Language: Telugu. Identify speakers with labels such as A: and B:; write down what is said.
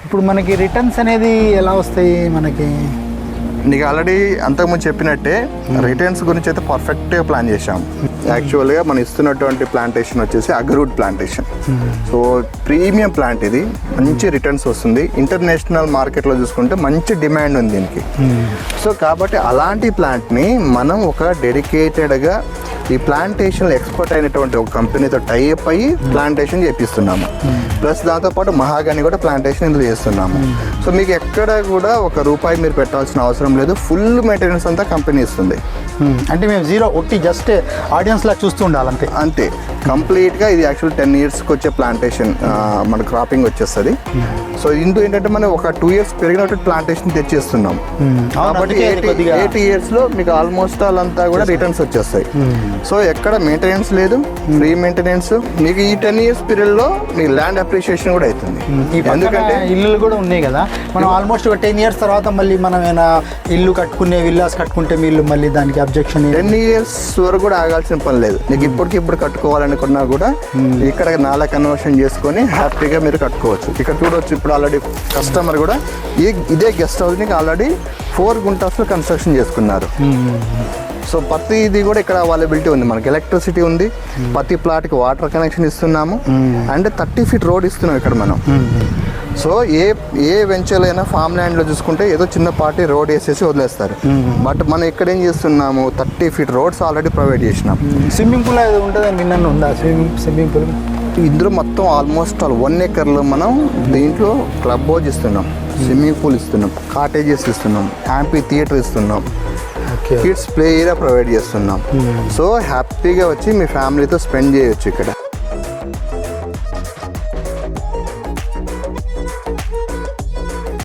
A: ఇప్పుడు మనకి రిటర్న్స్ అనేది ఎలా వస్తాయి మనకి?
B: నీకు ఆల్రెడీ అంతకుముందు చెప్పినట్టే రిటర్న్స్ గురించి అయితే పర్ఫెక్ట్గా ప్లాన్ చేశాం. యాక్చువల్గా మనం ఇస్తున్నటువంటి ప్లాంటేషన్ వచ్చేసి అగ్రూట్ ప్లాంటేషన్. సో ప్రీమియం ప్లాంట్ ఇది, మంచి రిటర్న్స్ వస్తుంది. ఇంటర్నేషనల్ మార్కెట్లో చూసుకుంటే మంచి డిమాండ్ ఉంది దీనికి. సో కాబట్టి అలాంటి ప్లాంట్ని మనం ఒక డెడికేటెడ్గా ఈ ప్లాంటేషన్ ఎక్స్పర్ట్ అయినటువంటి ఒక కంపెనీతో టైఅప్ అయ్యి ప్లాంటేషన్ చేపిస్తున్నాము. ప్లస్ దాంతోపాటు మహాగని కూడా ప్లాంటేషన్ ఇందులో చేస్తున్నాము. సో మీకు ఎక్కడ కూడా ₹1 మీరు పెట్టాల్సిన అవసరం లేదు. ఫుల్ మెయింటెనెన్స్ అంతా కంపెనీ ఇస్తుంది.
A: అంటే మేము జీరో ఒట్టి జస్ట్ ఆడియన్స్ లా చూస్తూ ఉండాలి అంతే.
B: అంతే కంప్లీట్గా. ఇది యాక్చువల్ 10 yearsకి వచ్చే ప్లాంటేషన్ మన క్రాపింగ్ వచ్చేస్తుంది. సో ఇందులో ఏంటంటే మనం ఒక 2 years పెరిగినట్టు ప్లాంటేషన్ తెచ్చేస్తున్నాం. కాబట్టి 8 yearsలో మీకు ఆల్మోస్ట్ ఆల్ అంతా కూడా రిటర్న్స్ వచ్చేస్తాయి. సో ఎక్కడ మెయింటెనెన్స్ లేదు, ఫ్రీ మెయింటెనెన్స్. మీకు ఈ 10 years పీరియడ్లో మీ ల్యాండ్ అప్రిషియేషన్ కూడా అవుతుంది.
A: ఎందుకంటే ఇల్లులు కూడా ఉన్నాయి కదా, మనం ఆల్మోస్ట్ ఒక 10 years తర్వాత మళ్ళీ మనం ఏమైనా ఇల్లు కట్టుకునే విల్లాస్ కట్టుకుంటే మీరు మళ్ళీ దానికి అబ్జెక్షన్
B: 10 years వరకు కూడా ఆగాల్సిన పని లేదు. నీకు ఇప్పటికిప్పుడు కట్టుకోవాలనుకున్నా కూడా ఇక్కడ నాలా కన్వర్షన్ చేసుకొని హ్యాపీగా మీరు కట్టుకోవచ్చు. ఇక్కడ చూడవచ్చు, ఇప్పుడు ఆల్రెడీ కస్టమర్ కూడా ఇదే గెస్ట్ హౌస్ని ఆల్రెడీ 4 గుంటాస్లో కన్స్ట్రక్షన్ చేసుకున్నారు. సో ప్రతిది కూడా ఇక్కడ అవైలబిలిటీ ఉంది. మనకి ఎలక్ట్రిసిటీ ఉంది, ప్రతి ప్లాట్కి వాటర్ కనెక్షన్ ఇస్తున్నాము, అండ్ 30 feet రోడ్ ఇస్తున్నాం ఇక్కడ మనం. సో ఏ వెంచర్ అయినా ఫామ్ ల్యాండ్లో చూసుకుంటే ఏదో చిన్న పార్టీ రోడ్ వేసేసి వదిలేస్తారు. బట్ మనం ఇక్కడ ఏం చేస్తున్నాము, 30 feet రోడ్స్ ఆల్రెడీ ప్రొవైడ్ చేసినాం.
A: స్విమ్మింగ్ పూల్ అది ఉంటుందని విన్నాను, ఉందా స్విమ్మింగ్ పూల్?
B: ఇందులో మొత్తం ఆల్మోస్ట్ 1 acreలో మనం దీంట్లో క్లబ్ హౌస్ ఇస్తున్నాం, స్విమ్మింగ్ పూల్ ఇస్తున్నాం, కాటేజెస్ ఇస్తున్నాం, యాంపీ థియేటర్ ఇస్తున్నాం, కిడ్స్ ప్లే ఏరియా ప్రొవైడ్ చేస్తున్నాం. సో హ్యాపీగా వచ్చి మీ ఫ్యామిలీతో స్పెండ్ చేయొచ్చు ఇక్కడ.